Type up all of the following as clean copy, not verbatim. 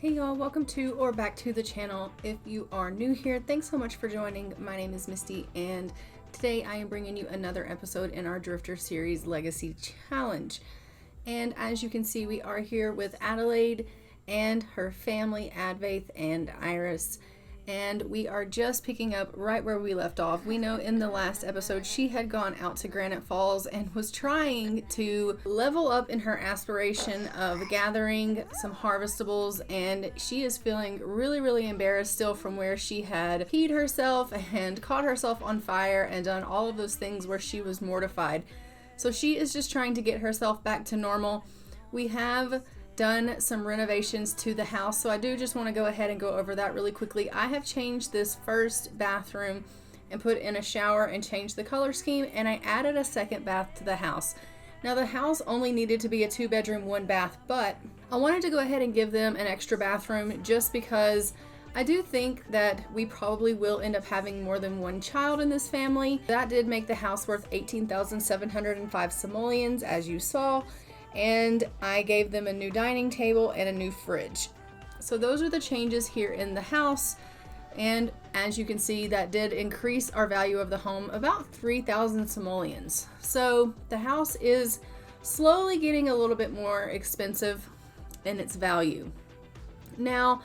Hey y'all, welcome to or back to the channel. If you are new here, thanks so much for joining. My name is Misty and today I am bringing you another episode in our Drifter series Legacy Challenge. And as you can see, we are here with Adelaide and her family, Advaith and Iris. And we are just picking up right where we left off. We know in the last episode she had gone out to Granite Falls and was trying to level up in her aspiration of gathering some harvestables, and she is feeling really embarrassed still from where she had peed herself and caught herself on fire and done all of those things where she was mortified. So she is just trying to get herself back to normal. We have done some renovations to the house, so I do just want to go ahead and go over that really quickly. I have changed this first bathroom and put in a shower and changed the color scheme, and I added a second bath to the house. Now the house only needed to be a 2-bedroom, 1-bath, but I wanted to go ahead and give them an extra bathroom just because I do think that we probably will end up having more than one child in this family. That did make the house worth 18,705 simoleons, as you saw. And I gave them a new dining table and a new fridge. So those are the changes here in the house, and as you can see, that did increase our value of the home about 3,000 simoleons. So the house is slowly getting a little bit more expensive in its value. Now,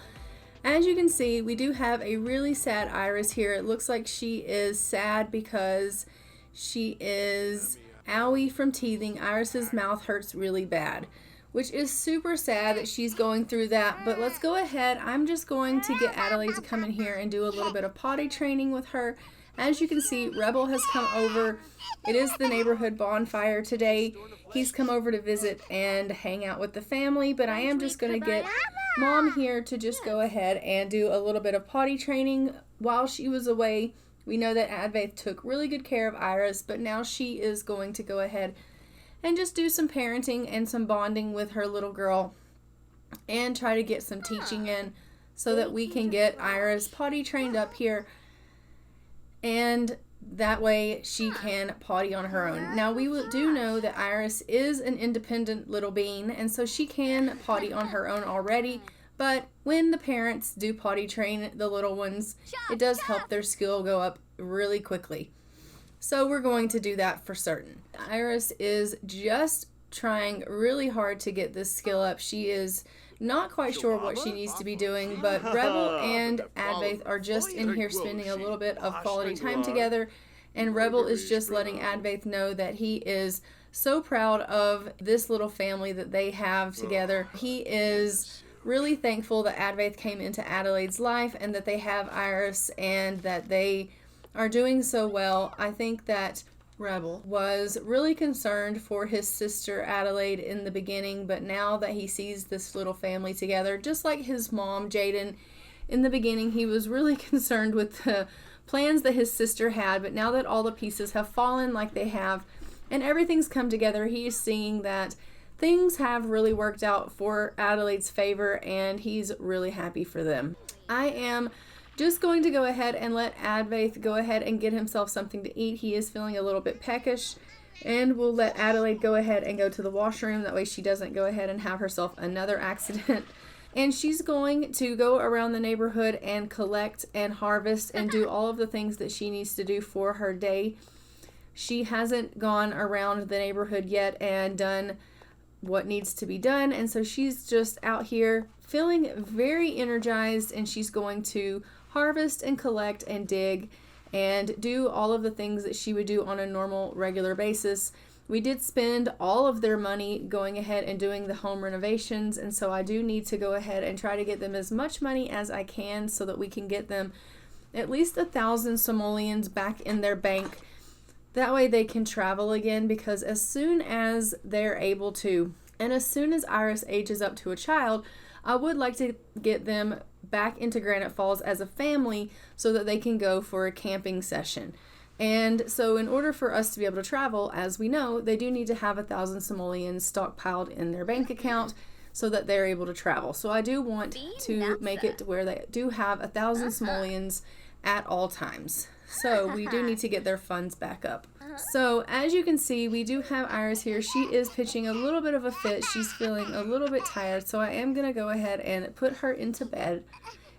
as you can see, we do have a really sad Iris here. It looks like she is sad because she is owie from teething. Iris's mouth hurts really bad, which is super sad that she's going through that. But let's go ahead. I'm just going to get Adelaide to come in here and do a little bit of potty training with her. As you can see, Rebel has come over. It is the neighborhood bonfire today. He's come over to visit and hang out with the family, but I am just going to get Mom here to just go ahead and do a little bit of potty training while she was away. We know that Advaith took really good care of Iris, but now she is going to go ahead and just do some parenting and some bonding with her little girl and try to get some teaching in so that we can get Iris potty trained up here, and that way she can potty on her own. Now we do know that Iris is an independent little being, and so she can potty on her own already. But when the parents do potty train the little ones, it does help their skill go up really quickly. So we're going to do that for certain. Iris is just trying really hard to get this skill up. She is not quite sure what she needs to be doing, but Rebel and Advaith are just in here spending a little bit of quality time together. And Rebel is just letting Advaith know that he is so proud of this little family that they have together. He is really thankful that Advaith came into Adelaide's life and that they have Iris and that they are doing so well. I think that Rebel was really concerned for his sister Adelaide in the beginning, but now that he sees this little family together, just like his mom Jayden, in the beginning he was really concerned with the plans that his sister had, but now that all the pieces have fallen like they have and everything's come together, he is seeing that things have really worked out for Adelaide's favor, and he's really happy for them. I am just going to go ahead and let Advaith go ahead and get himself something to eat. He is feeling a little bit peckish, and we'll let Adelaide go ahead and go to the washroom. That way she doesn't go ahead and have herself another accident. And she's going to go around the neighborhood and collect and harvest and do all of the things that she needs to do for her day. She hasn't gone around the neighborhood yet and done what needs to be done, and so she's just out here feeling very energized, and she's going to harvest and collect and dig and do all of the things that she would do on a normal regular basis. We did spend all of their money going ahead and doing the home renovations, and so I do need to go ahead and try to get them as much money as I can so that we can get them at least 1,000 simoleons back in their bank. That way they can travel again, because as soon as they're able to, and as soon as Iris ages up to a child, I would like to get them back into Granite Falls as a family so that they can go for a camping session. And so in order for us to be able to travel, as we know, they do need to have 1,000 simoleons stockpiled in their bank account so that they're able to travel. So I do want to make it to where they do have 1,000 simoleons at all times. So we do need to get their funds back up. So as you can see, we do have Iris here. She is pitching a little bit of a fit. She's feeling a little bit tired. So I am going to go ahead and put her into bed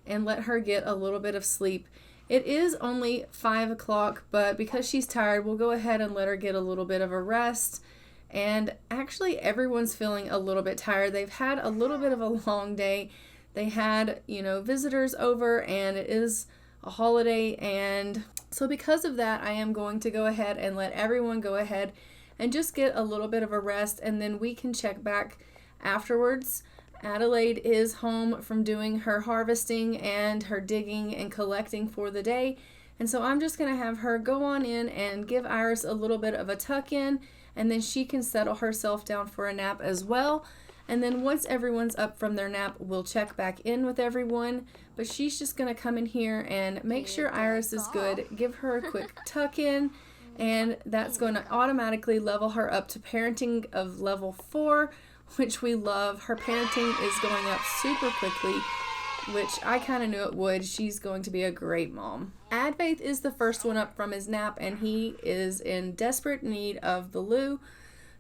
and let her get a little bit of sleep. It is only 5 o'clock, but because she's tired, we'll go ahead and let her get a little bit of a rest. And actually everyone's feeling a little bit tired. They've had a little bit of a long day. They had, visitors over, and it is a holiday, and so because of that, I am going to go ahead and let everyone go ahead and just get a little bit of a rest, and then we can check back afterwards. Adelaide is home from doing her harvesting and her digging and collecting for the day, and so I'm just going to have her go on in and give Iris a little bit of a tuck in, and then she can settle herself down for a nap as well. And then once everyone's up from their nap, we'll check back in with everyone. But she's just going to come in here and make sure Iris is good, give her a quick tuck in, and that's going to automatically level her up to parenting of level 4, which we love. Her parenting is going up super quickly, which I kind of knew it would. She's going to be a great mom. Advaith is the first one up from his nap, and he is in desperate need of the loo.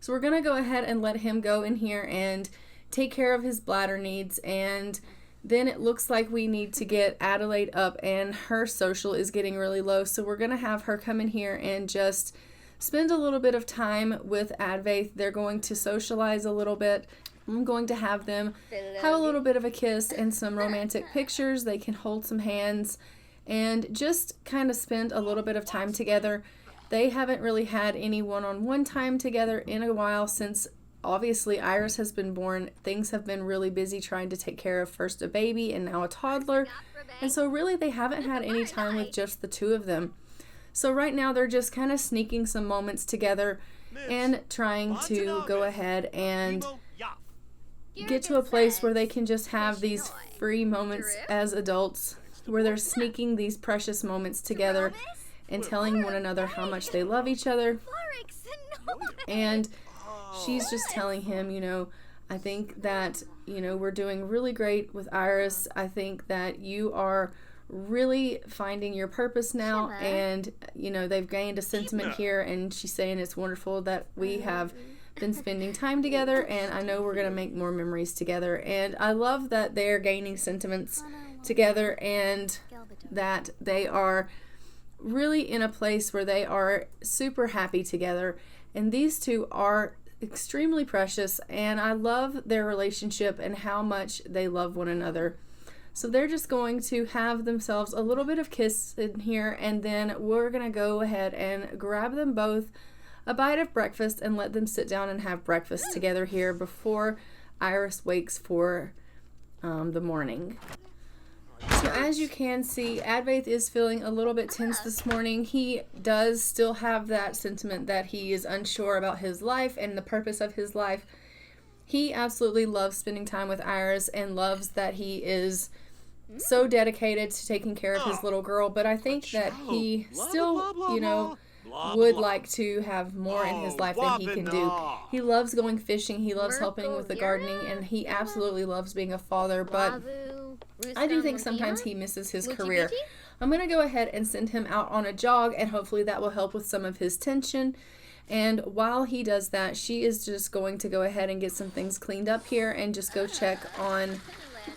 So we're going to go ahead and let him go in here and take care of his bladder needs. And then it looks like we need to get Adelaide up, and her social is getting really low. So we're going to have her come in here and just spend a little bit of time with Advaith. They're going to socialize a little bit. I'm going to have them have a little bit of a kiss and some romantic pictures. They can hold some hands and just kind of spend a little bit of time together. They haven't really had any one-on-one time together in a while since obviously Iris has been born. Things have been really busy trying to take care of first a baby and now a toddler. And so really they haven't had any time with just the two of them. So right now they're just kind of sneaking some moments together and trying to go ahead and get to a place where they can just have these free moments as adults, where they're sneaking these precious moments together and telling one another how much they love each other. And she's just telling him, I think that, we're doing really great with Iris. I think that you are really finding your purpose now. And, they've gained a sentiment here. And she's saying it's wonderful that we have been spending time together. And I know we're going to make more memories together. And I love that they're gaining sentiments together and that they are really in a place where they are super happy together, and these two are extremely precious, and I love their relationship and how much they love one another. So they're just going to have themselves a little bit of kiss in here, and then we're going to go ahead and grab them both a bite of breakfast and let them sit down and have breakfast together here before Iris wakes for the morning. So as you can see, Advaith is feeling a little bit tense this morning. He does still have that sentiment that he is unsure about his life and the purpose of his life. He absolutely loves spending time with Iris and loves that he is so dedicated to taking care of his little girl. But I think that he still, would like to have more in his life than he can do. He loves going fishing. He loves helping with the gardening, and he absolutely loves being a father. But I do think sometimes he misses his career. I'm going to go ahead and send him out on a jog, and hopefully that will help with some of his tension. And while he does that, she is just going to go ahead and get some things cleaned up here and just go check on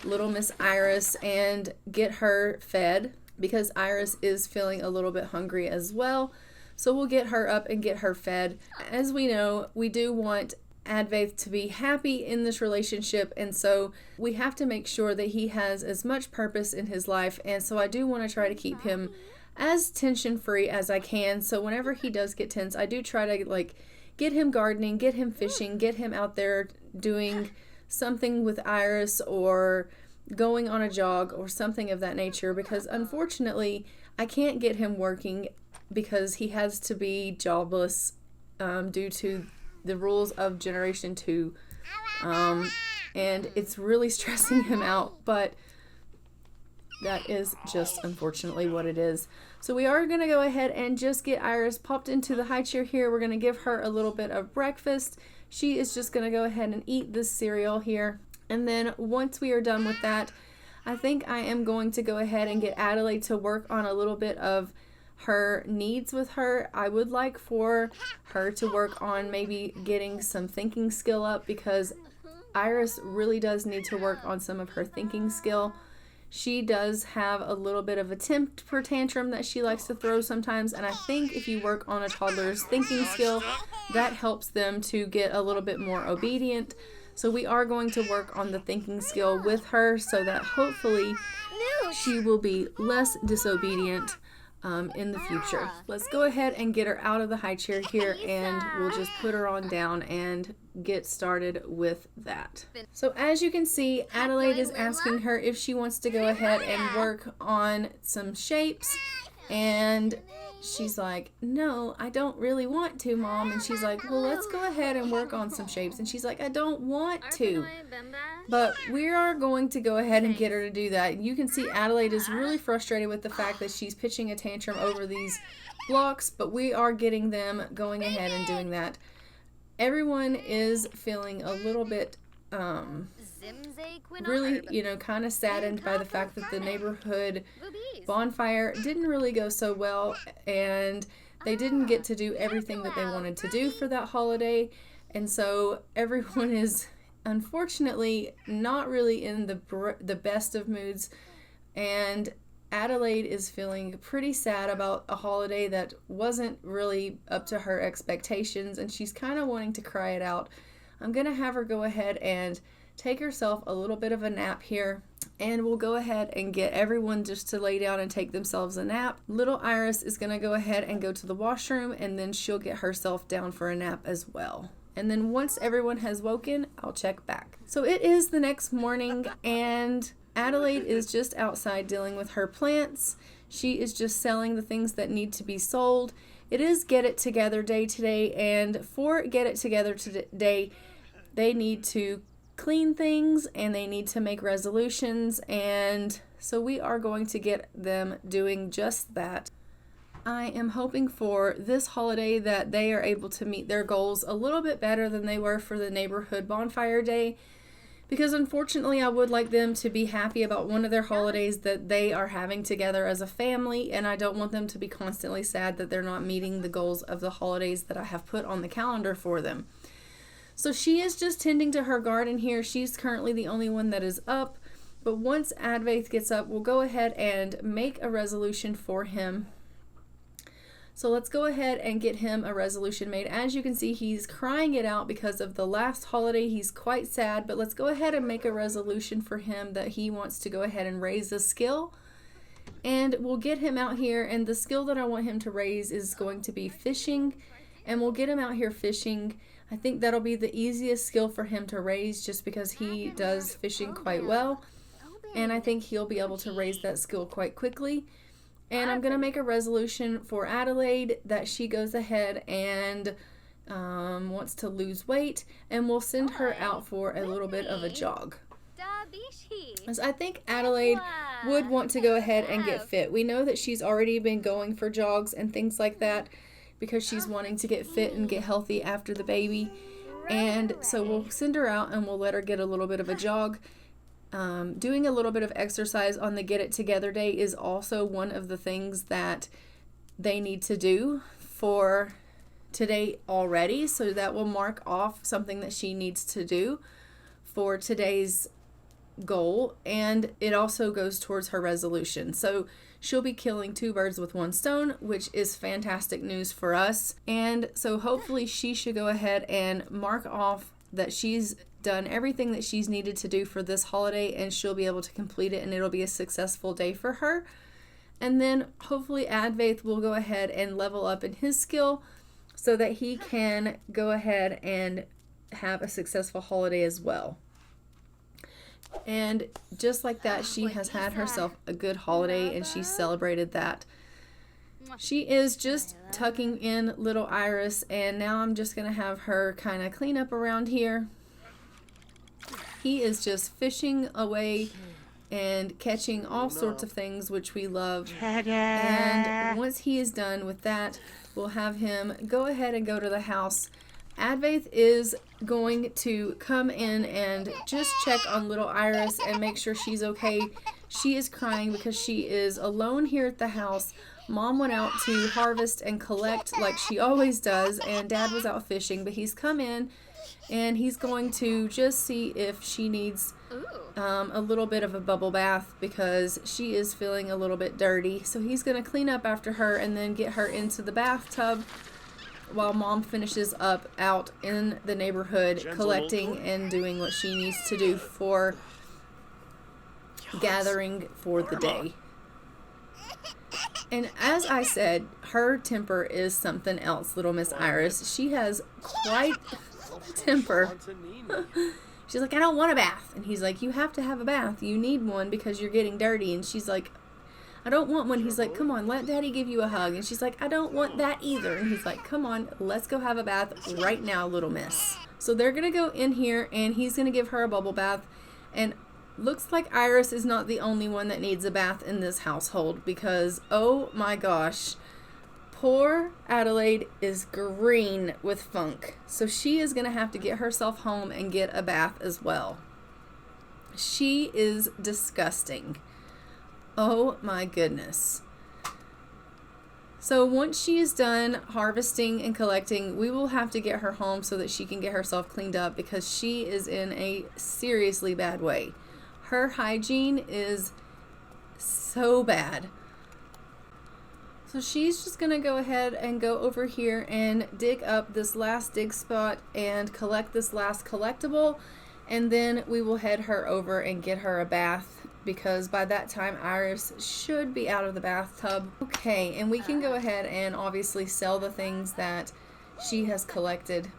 little Miss Iris and get her fed, because Iris is feeling a little bit hungry as well. So we'll get her up and get her fed. As we know, we do want Advaith to be happy in this relationship, and so we have to make sure that he has as much purpose in his life. And so I do want to try to keep him as tension free as I can. So whenever he does get tense, I do try to get him gardening, get him fishing, get him out there doing something with Iris or going on a jog or something of that nature, because unfortunately I can't get him working because he has to be jobless due to the rules of Generation 2, and it's really stressing him out, but that is just unfortunately what it is. So we are going to go ahead and just get Iris popped into the high chair here. We're going to give her a little bit of breakfast. She is just going to go ahead and eat this cereal here, and then once we are done with that, I think I am going to go ahead and get Adelaide to work on a little bit of her needs with her. I would like for her to work on maybe getting some thinking skill up, because Iris really does need to work on some of her thinking skill. She does have a little bit of a temper tantrum that she likes to throw sometimes, and I think if you work on a toddler's thinking skill, that helps them to get a little bit more obedient. So we are going to work on the thinking skill with her so that hopefully she will be less disobedient in the future. Let's go ahead and get her out of the high chair here, and we'll just put her on down and get started with that. So as you can see, Adelaide is asking her if she wants to go ahead and work on some shapes, and she's like, no, I don't really want to, Mom. And she's like, well, let's go ahead and work on some shapes. And she's like, I don't want to. But we are going to go ahead and get her to do that. You can see Adelaide is really frustrated with the fact that she's pitching a tantrum over these blocks, but we are getting them going ahead and doing that. Everyone is feeling a little bit really, kind of saddened by the fact that the neighborhood bonfire didn't really go so well, and they didn't get to do everything that they wanted to do for that holiday. And so everyone is unfortunately not really in the best of moods, and Adelaide is feeling pretty sad about a holiday that wasn't really up to her expectations, and she's kind of wanting to cry it out. I'm gonna have her go ahead and take herself a little bit of a nap here, and we'll go ahead and get everyone just to lay down and take themselves a nap. Little Iris is gonna go ahead and go to the washroom, and then she'll get herself down for a nap as well. And then once everyone has woken, I'll check back. So it is the next morning, and Adelaide is just outside dealing with her plants. She is just selling the things that need to be sold. It is Get It Together Day today, and for Get It Together today, they need to clean things and they need to make resolutions, and so we are going to get them doing just that. I am hoping for this holiday that they are able to meet their goals a little bit better than they were for the neighborhood bonfire day, because unfortunately I would like them to be happy about one of their holidays that they are having together as a family, and I don't want them to be constantly sad that they're not meeting the goals of the holidays that I have put on the calendar for them. So she is just tending to her garden here. She's currently the only one that is up, but once Advaith gets up, we'll go ahead and make a resolution for him. So let's go ahead and get him a resolution made. As you can see, he's crying it out because of the last holiday. He's quite sad, but let's go ahead and make a resolution for him that he wants to go ahead and raise a skill. And we'll get him out here, and the skill that I want him to raise is going to be fishing, and we'll get him out here fishing. I think that'll be the easiest skill for him to raise just because he does fishing quite well, and I think he'll be able to raise that skill quite quickly. And I'm going to make a resolution for Adelaide that she goes ahead and wants to lose weight, and we'll send her out for a little bit of a jog. So I think Adelaide would want to go ahead and get fit. We know that she's already been going for jogs and things like that because she's wanting to get fit and get healthy after the baby. And so we'll send her out and we'll let her get a little bit of a jog. Doing a little bit of exercise on the Get It Together Day is also one of the things that they need to do for today already. So that will mark off something that she needs to do for today's goal, and it also goes towards her resolution. So she'll be killing two birds with one stone, which is fantastic news for us. And so hopefully she should go ahead and mark off that she's done everything that she's needed to do for this holiday, and she'll be able to complete it, and it'll be a successful day for her. And then hopefully Advaith will go ahead and level up in his skill so that he can go ahead and have a successful holiday as well. And just like that, she has had herself a good holiday, and she celebrated that. She is just tucking in little Iris, and now I'm just going to have her kind of clean up around here. He is just fishing away and catching all sorts of things, which we love. And once he is done with that, we'll have him go ahead and go to the house. Advaith is going to come in and just check on little Iris and make sure she's okay. She is crying because she is alone here at the house. Mom went out to harvest and collect like she always does, and Dad was out fishing, but he's come in and he's going to just see if she needs a little bit of a bubble bath because she is feeling a little bit dirty. So he's going to clean up after her and then get her into the bathtub while Mom finishes up out in the neighborhood collecting and doing what she needs to do for gathering for the day. And as I said, her temper is something else, little Miss Iris. She has quite a temper. She's like, I don't want a bath. And he's like, you have to have a bath. You need one because you're getting dirty. And she's like, I don't want one. He's like, come on, let Daddy give you a hug. And she's like, I don't want that either. And he's like, come on, let's go have a bath right now, little miss. So they're going to go in here and he's going to give her a bubble bath. And looks like Iris is not the only one that needs a bath in this household because, oh my gosh, poor Adelaide is green with funk. So she is going to have to get herself home and get a bath as well. She is disgusting. Oh my goodness. So once she is done harvesting and collecting, we will have to get her home so that she can get herself cleaned up because she is in a seriously bad way. Her hygiene is so bad. So she's just going to go ahead and go over here and dig up this last dig spot and collect this last collectible. And then we will head her over and get her a bath because by that time Iris should be out of the bathtub. Okay, and we can go ahead and obviously sell the things that she has collected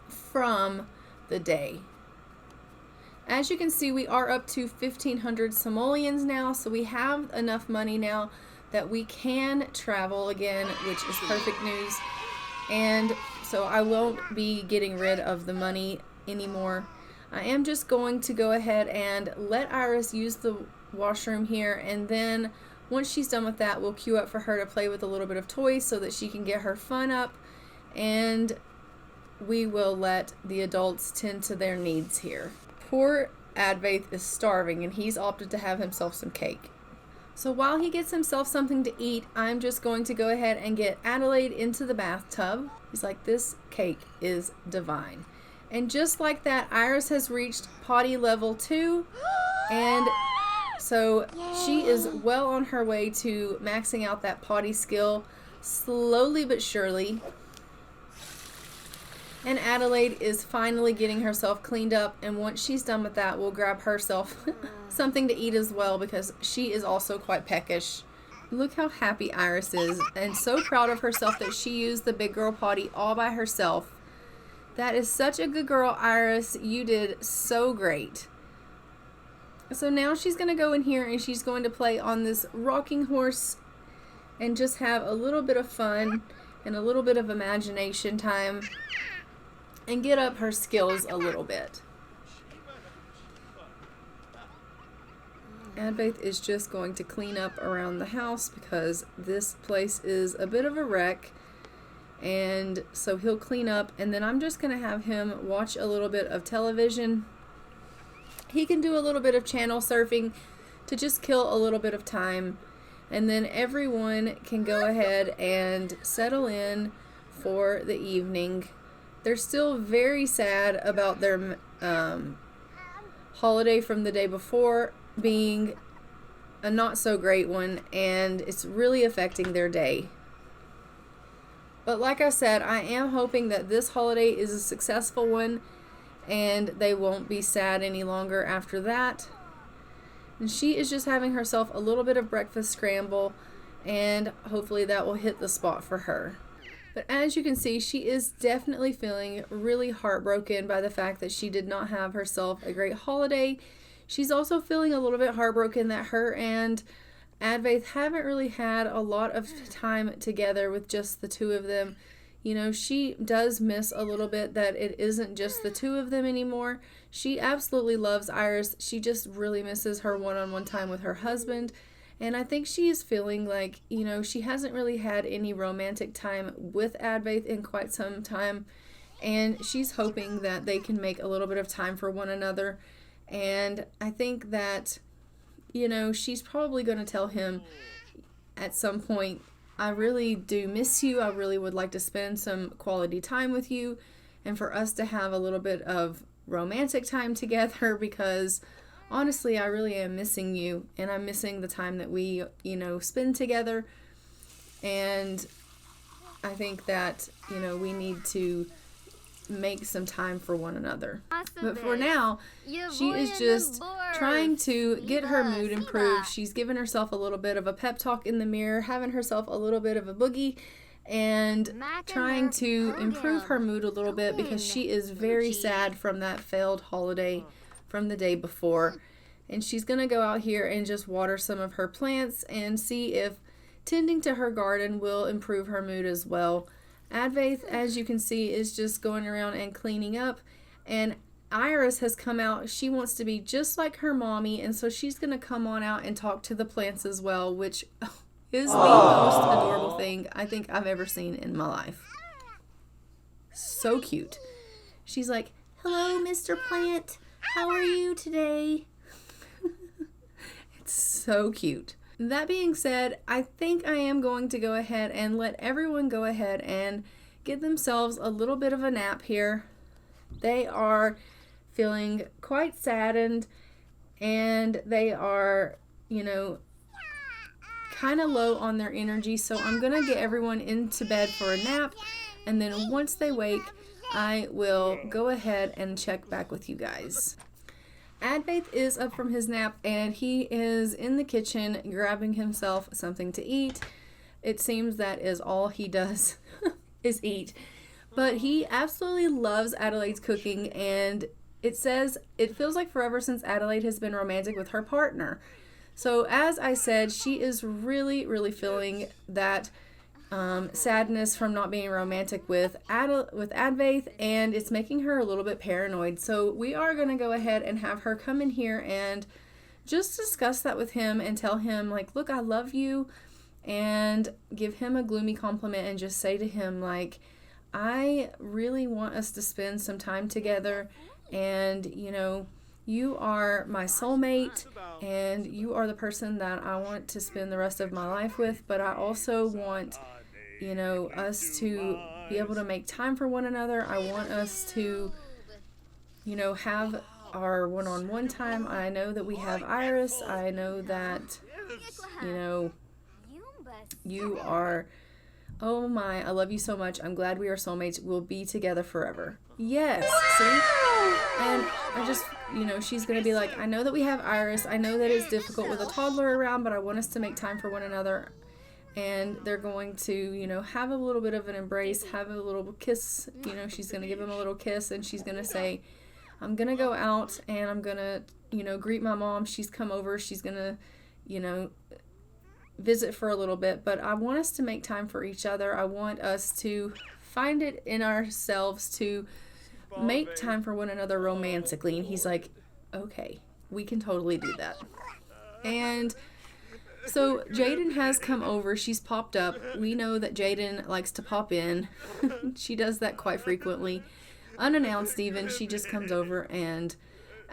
from the day. As you can see, we are up to 1,500 simoleons now, so we have enough money now that we can travel again, which is perfect news. And so I won't be getting rid of the money anymore. I am just going to go ahead and let Iris use the washroom here, and then once she's done with that, we'll queue up for her to play with a little bit of toys so that she can get her fun up, and we will let the adults tend to their needs here. Poor Advaith is starving and he's opted to have himself some cake. So while he gets himself something to eat, I'm just going to go ahead and get Adelaide into the bathtub. He's like, this cake is divine. And just like that, Iris has reached potty level 2. And so she is well on her way to maxing out that potty skill slowly but surely. And Adelaide is finally getting herself cleaned up, and once she's done with that, we'll grab herself something to eat as well because she is also quite peckish. Look how happy Iris is and so proud of herself that she used the big girl potty all by herself. That is such a good girl, Iris. You did so great. So now she's going to go in here and she's going to play on this rocking horse and just have a little bit of fun and a little bit of imagination time and get up her skills a little bit. Advaith is just going to clean up around the house because this place is a bit of a wreck, and so he'll clean up, and then I'm just going to have him watch a little bit of television. He can do a little bit of channel surfing to just kill a little bit of time, and then everyone can go ahead and settle in for the evening. They're still very sad about their holiday from the day before being a not so great one, and it's really affecting their day. But like I said, I am hoping that this holiday is a successful one and they won't be sad any longer after that. And she is just having herself a little bit of breakfast scramble, and hopefully that will hit the spot for her. But as you can see, she is definitely feeling really heartbroken by the fact that she did not have herself a great holiday. She's also feeling a little bit heartbroken that her and Advaith haven't really had a lot of time together with just the two of them. You know, she does miss a little bit that it isn't just the two of them anymore. She absolutely loves Iris. She just really misses her one-on-one time with her husband. And I think she is feeling like, you know, she hasn't really had any romantic time with Advaith in quite some time. And she's hoping that they can make a little bit of time for one another. And I think that you know, she's probably going to tell him at some point, I really do miss you. I really would like to spend some quality time with you and for us to have a little bit of romantic time together, because honestly, I really am missing you, and I'm missing the time that we, you know, spend together. And I think that, you know, we need to make some time for one another. But for now, she is just trying to get her mood improved. She's given herself a little bit of a pep talk in the mirror, having herself a little bit of a boogie, and trying to improve her mood a little bit, because she is very sad from that failed holiday from the day before. And she's going to go out here and just water some of her plants and see if tending to her garden will improve her mood as well. Advaith, as you can see, is just going around and cleaning up, and Iris has come out. She wants to be just like her mommy, and so she's going to come on out and talk to the plants as well, which is the most adorable thing I think I've ever seen in my life. So cute. She's like, "Hello, Mr. Plant. How are you today?" It's so cute. That being said, I think I am going to go ahead and let everyone go ahead and get themselves a little bit of a nap here. They are feeling quite saddened, and they are, you know, kind of low on their energy. So I'm going to get everyone into bed for a nap, and then once they wake, I will go ahead and check back with you guys. Advaith is up from his nap, and he is in the kitchen grabbing himself something to eat. It seems that is all he does is eat. But he absolutely loves Adelaide's cooking, and it says it feels like forever since Adelaide has been romantic with her partner. So as I said, she is really, really feeling that sadness from not being romantic with Advaith, and it's making her a little bit paranoid. So we are going to go ahead and have her come in here and just discuss that with him and tell him, like, look, I love you, and give him a gloomy compliment and just say to him, like, I really want us to spend some time together, and, you know, you are my soulmate, and you are the person that I want to spend the rest of my life with, but I also want, you know, us to be able to make time for one another. I want us to, you know, have our one-on-one time. I know that we have Iris. I know that, you know, you are, oh my, I love you so much. I'm glad we are soulmates. We'll be together forever. Yes, see? And I just, you know, she's going to be like, I know that we have Iris. I know that it's difficult with a toddler around, but I want us to make time for one another. And they're going to, you know, have a little bit of an embrace, have a little kiss. You know, she's going to give him a little kiss, and she's going to say, I'm going to go out and I'm going to, you know, greet my mom. She's come over. She's going to, you know, visit for a little bit. But I want us to make time for each other. I want us to find it in ourselves to make time for one another romantically. And he's like, okay, we can totally do that. And so Jayden has come over. She's popped up. We know that Jayden likes to pop in. She does that quite frequently. Unannounced even. She just comes over, and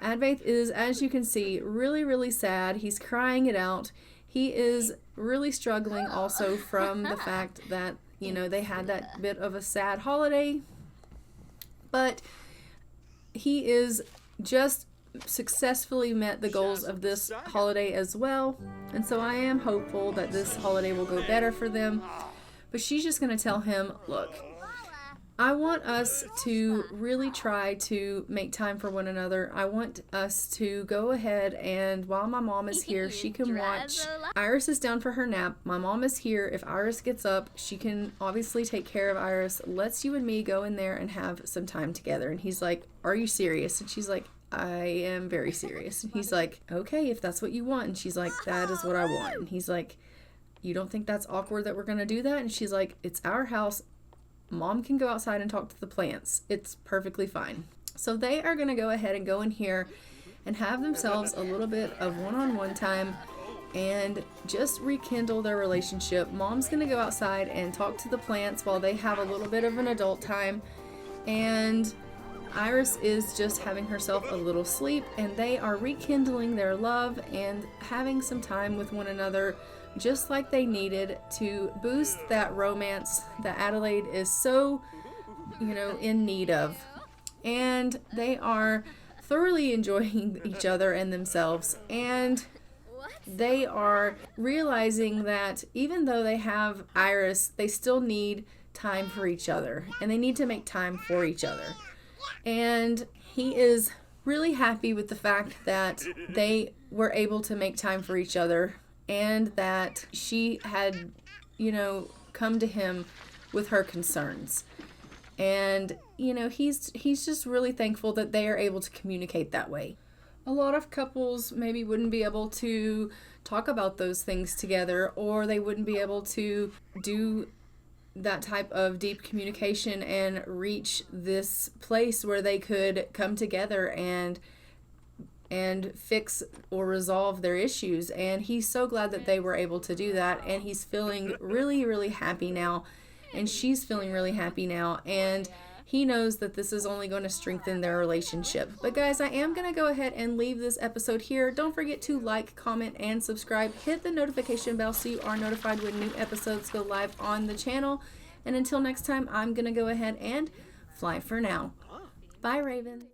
Advaith is, as you can see, really, really sad. He's crying it out. He is really struggling also from the fact that, you know, they had that bit of a sad holiday. But he is just successfully met the goals of this holiday as well, and so I am hopeful that this holiday will go better for them. But she's just going to tell him, look, I want us to really try to make time for one another. I want us to go ahead, and while my mom is here, she can watch. Iris is down for her nap. My mom is here. If Iris gets up, she can obviously take care of Iris. Let's you and me go in there and have some time together. And he's like, are you serious? And she's like, I am very serious. And he's like, okay, if that's what you want. And she's like, that is what I want. And he's like, you don't think that's awkward that we're going to do that? And she's like, it's our house. Mom can go outside and talk to the plants. It's perfectly fine. So they are going to go ahead and go in here and have themselves a little bit of one-on-one time and just rekindle their relationship. Mom's going to go outside and talk to the plants while they have a little bit of an adult time. And Iris is just having herself a little sleep, and they are rekindling their love and having some time with one another, just like they needed to boost that romance that Adelaide is so, in need of. And they are thoroughly enjoying each other and themselves, and they are realizing that even though they have Iris, they still need time for each other, and they need to make time for each other. And he is really happy with the fact that they were able to make time for each other, and that she had, come to him with her concerns. And, he's just really thankful that they are able to communicate that way. A lot of couples maybe wouldn't be able to talk about those things together, or they wouldn't be able to do that type of deep communication and reach this place where they could come together and fix or resolve their issues. And he's so glad that they were able to do that, and he's feeling really, really happy now, and she's feeling really happy now, and he knows that this is only going to strengthen their relationship. But guys, I am going to go ahead and leave this episode here. Don't forget to like, comment, and subscribe. Hit the notification bell so you are notified when new episodes go live on the channel. And until next time, I'm going to go ahead and fly for now. Bye, Raven.